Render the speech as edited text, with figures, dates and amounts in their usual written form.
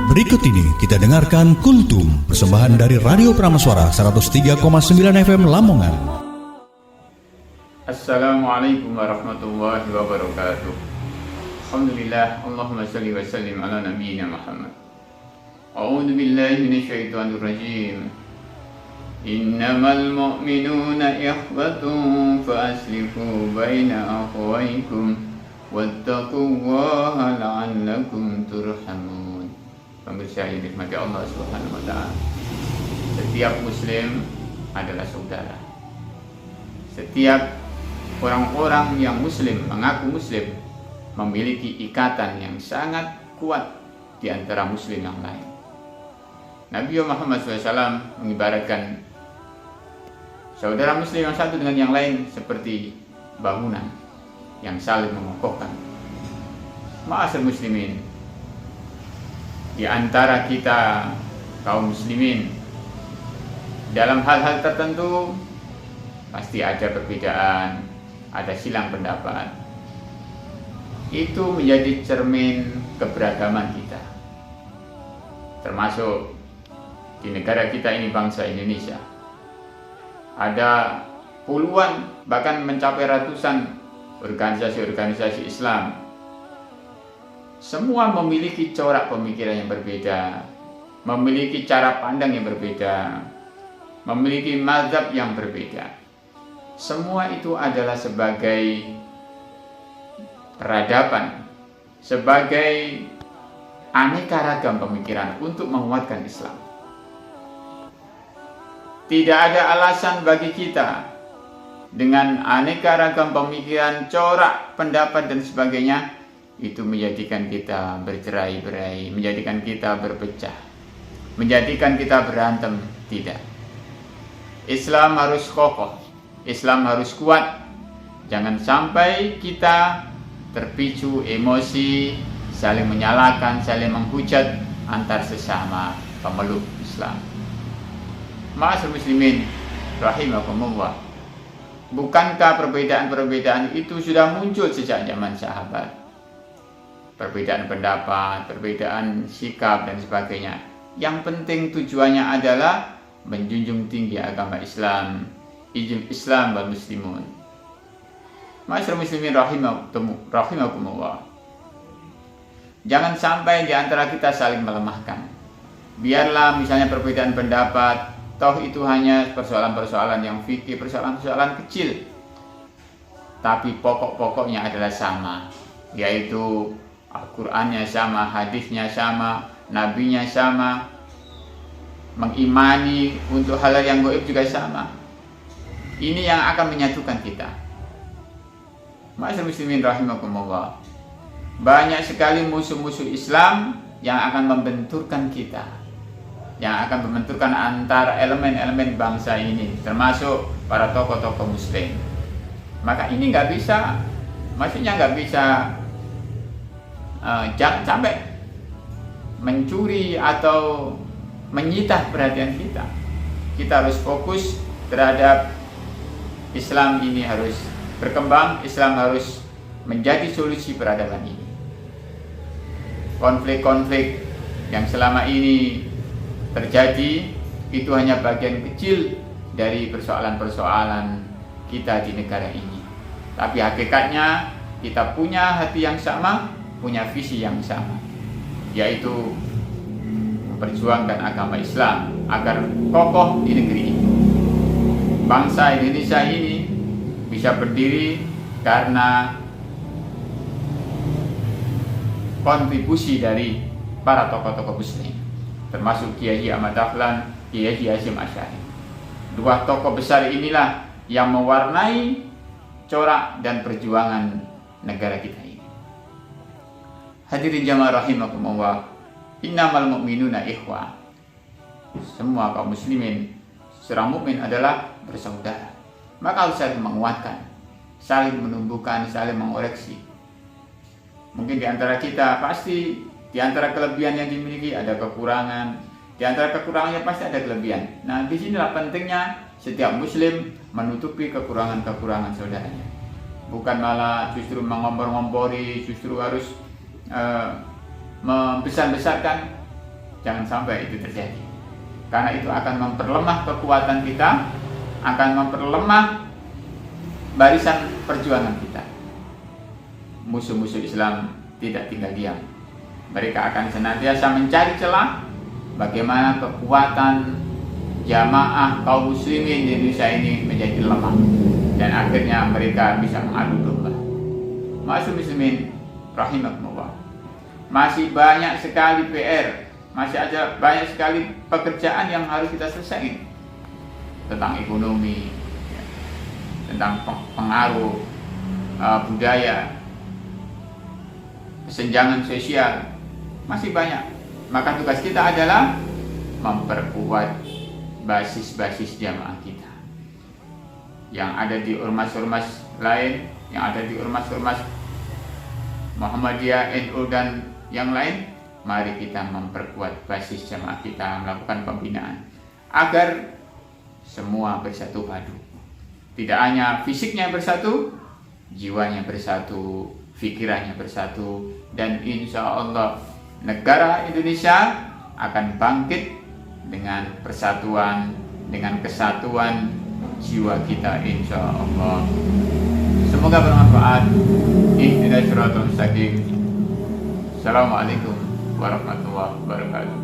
Berikut ini kita dengarkan Kultum, persembahan dari Radio Prameswara 103,9 FM Lamongan. Assalamualaikum warahmatullahi wabarakatuh. Alhamdulillah, Allahumma salli wa sallim ala nabiyyina Muhammad. A'udzu billahi minasyaitonir rajim. Innamal mu'minuna ikhwatun fa aslihu baina akhawaykum wattaqullaha la'allakum turhamun. Pemirsa yang dirahmati Allah Subhanahu wa taala. Setiap muslim adalah saudara. Setiap orang-orang yang muslim, mengaku muslim, memiliki ikatan yang sangat kuat di antara muslim yang lain. Nabi Muhammad SAW mengibaratkan saudara muslim yang satu dengan yang lain seperti bangunan yang saling mengokohkan. Ma'asyiral muslimin, di antara kita kaum muslimin dalam hal-hal tertentu pasti ada perbedaan, ada silang pendapat. Itu menjadi cermin keberagaman kita. Termasuk di negara kita ini, bangsa Indonesia. Ada puluhan, bahkan mencapai ratusan organisasi-organisasi Islam. Semua memiliki corak pemikiran yang berbeda, memiliki cara pandang yang berbeda, memiliki mazhab yang berbeda. Semua itu adalah sebagai peradaban, sebagai aneka ragam pemikiran untuk menguatkan Islam. Tidak ada alasan bagi kita dengan aneka ragam pemikiran, corak, pendapat dan sebagainya itu menjadikan kita bercerai-berai, menjadikan kita berpecah, menjadikan kita berantem. Tidak. Islam harus kokoh, Islam harus kuat. Jangan sampai kita terpicu emosi, saling menyalahkan, saling menghujat antar sesama pemeluk Islam. Ma'asyiral muslimin rahimakumullah. Bukankah perbedaan-perbedaan itu sudah muncul sejak zaman sahabat? Perbedaan pendapat, perbedaan sikap dan sebagainya. Yang penting tujuannya adalah menjunjung tinggi agama Islam, Islam wal muslimun. Ma'asyiral muslimin rahimakumullah. Jangan sampai di antara kita saling melemahkan. Biarlah misalnya perbedaan pendapat, toh itu hanya persoalan-persoalan yang fikih, persoalan-persoalan kecil. Tapi pokok-pokoknya adalah sama, yaitu Al-Qur'annya sama, hadisnya sama, nabinya sama, mengimani untuk hal yang gaib juga sama. Ini yang akan menyatukan kita. Ma'asyiral muslimin rahimakumullah. Banyak sekali musuh-musuh Islam yang akan membenturkan kita, yang akan membenturkan antara elemen-elemen bangsa ini, termasuk para tokoh-tokoh muslim. Maka ini nggak bisa, maksudnya nggak bisa jangan sampai mencuri atau menyita perhatian kita. Kita harus fokus terhadap Islam ini harus berkembang, Islam harus menjadi solusi peradaban ini. Konflik-konflik yang selama ini terjadi itu hanya bagian kecil dari persoalan-persoalan kita di negara ini. Tapi hakikatnya kita punya hati yang sama, punya visi yang sama, yaitu memperjuangkan agama Islam agar kokoh di negeri ini. Bangsa Indonesia ini bisa berdiri karena kontribusi dari para tokoh-tokoh muslim, termasuk Kiai Ahmad Dahlan, Kiai Hasyim Asy'ari. Dua tokoh besar inilah yang mewarnai corak dan perjuangan negara kita ini. Hadirin jamaah rahimakumullah, innamal mu'minuna ikhwah. Semua kaum muslimin, seorang mukmin adalah bersaudara. Maka harus saling menguatkan, saling menumbuhkan, saling mengoreksi. Mungkin di antara kita pasti di antara kelebihan yang dimiliki ada kekurangan, di antara kekurangannya pasti ada kelebihan. Nah, disinilah pentingnya setiap muslim menutupi kekurangan-kekurangan saudaranya. Bukan malah justru mengompor-ngompori, justru harus membesar-besarkan, jangan sampai itu terjadi. Karena itu akan memperlemah kekuatan kita, akan memperlemah barisan perjuangan kita. Musuh-musuh Islam tidak tinggal diam. Mereka akan senantiasa mencari celah bagaimana kekuatan jamaah kaum muslimin di Indonesia ini menjadi lemah, dan akhirnya mereka bisa mengadu domba. Ma'asyiral muslimin rahimakumullah, masih banyak sekali PR, masih ada banyak sekali pekerjaan yang harus kita selesaikan tentang ekonomi, tentang pengaruh budaya, kesenjangan sosial, masih banyak. Maka tugas kita adalah memperkuat basis-basis jamaah kita yang ada di ormas-ormas lain, yang ada di ormas-ormas Muhammadiyah, NU dan yang lain. Mari kita memperkuat basis jamaah kita, melakukan pembinaan agar semua bersatu padu. Tidak hanya fisiknya bersatu, jiwanya bersatu, pikirannya bersatu, dan insya Allah negara Indonesia akan bangkit dengan persatuan, dengan kesatuan jiwa kita insya Allah. Semoga bermanfaat. Ihdinas siratal mustaqim. Assalamualaikum warahmatullahi wabarakatuh.